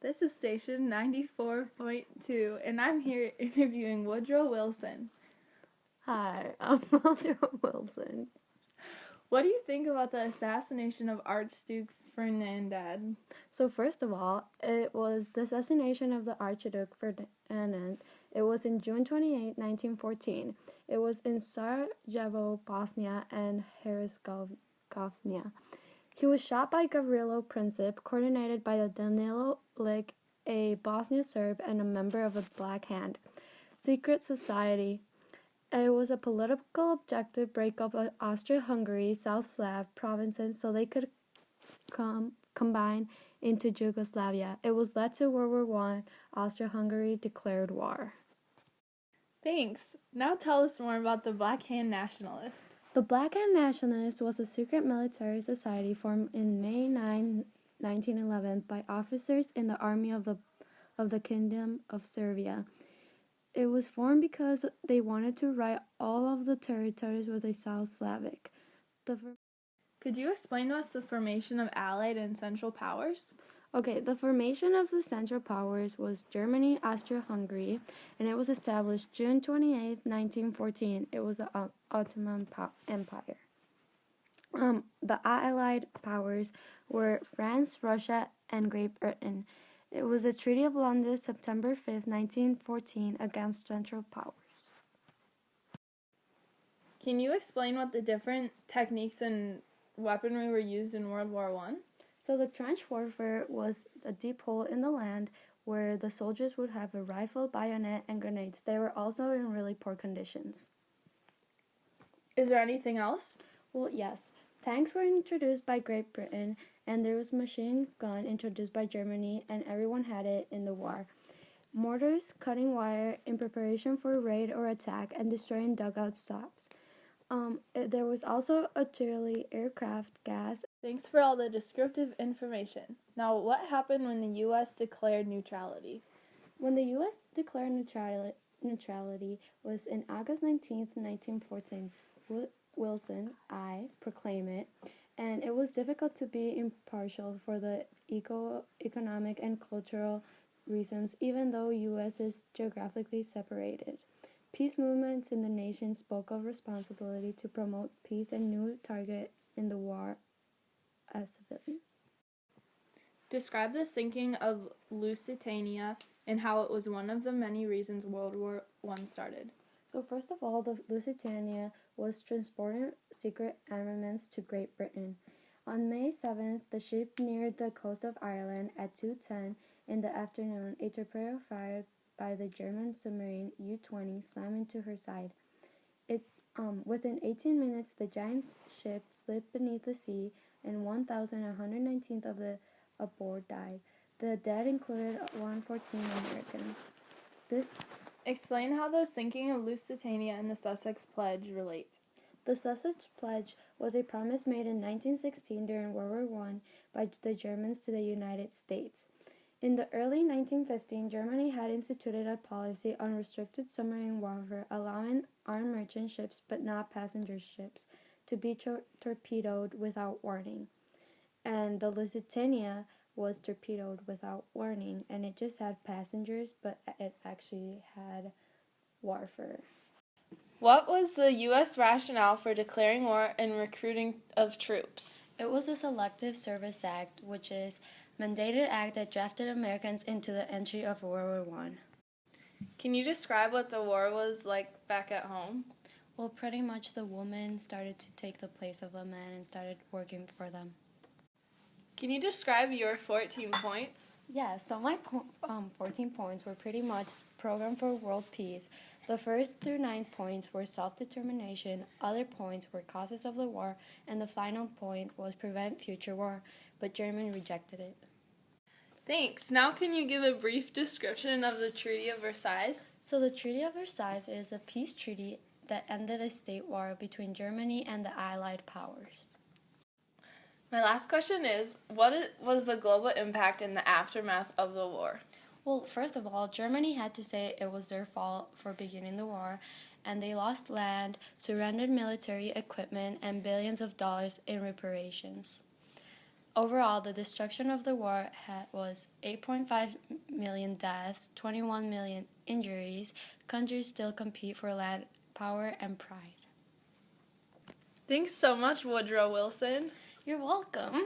This is station 94.2, and I'm here interviewing Woodrow Wilson. Hi, I'm Woodrow Wilson. What do you think about the assassination of Archduke Ferdinand? So first of all, it was the assassination of the Archduke Ferdinand. It was in June 28, 1914. It was in Sarajevo, Bosnia and Herzegovina. He was shot by Gavrilo Princip, coordinated by the Danilo Lik, a Bosnian Serb and a member of a Black Hand secret society. It was a political objective breakup of Austria-Hungary, South Slav provinces so they could combine into Yugoslavia. It was led to World War I. Austria-Hungary declared war. Thanks. Now tell us more about the Black Hand Nationalist. The Black Hand Nationalist was a secret military society formed in May 9, 1911 by officers in the army of the Kingdom of Serbia. It was formed because they wanted to right all of the territories with a South Slavic. Could you explain to us the formation of Allied and Central Powers? Okay, the formation of the Central Powers was Germany, Austria-Hungary, and it was established June 28, 1914. It was the Ottoman Empire. The Allied Powers were France, Russia, and Great Britain. It was the Treaty of London, September 5, 1914, against Central Powers. Can you explain what the different techniques and weaponry were used in World War I? So the trench warfare was a deep hole in the land where the soldiers would have a rifle, bayonet, and grenades. They were also in really poor conditions. Is there anything else? Well, yes. Tanks were introduced by Great Britain, and there was machine gun introduced by Germany, and everyone had it in the war. Mortars, cutting wire in preparation for a raid or attack, and destroying dugout stops. There was also artillery, aircraft, gas. Thanks for all the descriptive information. Now, what happened when the U.S. declared neutrality? When the U.S. declared neutrality was in August 19, 1914. Wilson, I proclaim it, and it was difficult to be impartial for the economic and cultural reasons, even though U.S. is geographically separated. Peace movements in the nation spoke of responsibility to promote peace and new target in the war as civilians. Describe the sinking of Lusitania and how it was one of the many reasons World War I started. So first of all, the Lusitania was transporting secret armaments to Great Britain. On May 7th, the ship neared the coast of Ireland at 2:10 in the afternoon. A torpedo fired by the German submarine U-20 slammed into her side. Within 18 minutes, the giant ship slipped beneath the sea, and 1,119 of the aboard died. The dead included 114 Americans. Explain how the sinking of Lusitania and the Sussex Pledge relate. The Sussex Pledge was a promise made in 1916 during World War I by the Germans to the United States. In the early 1915s, Germany had instituted a policy on restricted submarine warfare, allowing armed merchant ships but not passenger ships to be torpedoed without warning. And the Lusitania was torpedoed without warning, and it just had passengers, but it actually had warfare. What was the U.S. rationale for declaring war and recruiting of troops? It was the Selective Service Act, which is a mandated act that drafted Americans into the entry of World War I. Can you describe what the war was like back at home? Well, pretty much the woman started to take the place of the man and started working for them. Can you describe your 14 points? Yeah, so my 14 points were pretty much programmed for world peace. The first through 9 points were self-determination, other points were causes of the war, and the final point was prevent future war, but Germany rejected it. Thanks. Now can you give a brief description of the Treaty of Versailles? So the Treaty of Versailles is a peace treaty that ended a state war between Germany and the Allied powers. My last question is, what was the global impact in the aftermath of the war? Well, first of all, Germany had to say it was their fault for beginning the war, and they lost land, surrendered military equipment, and billions of dollars in reparations. Overall, the destruction of the war was 8.5 million deaths, 21 million injuries. Countries still compete for land, power, and pride. Thanks so much, Woodrow Wilson. You're welcome.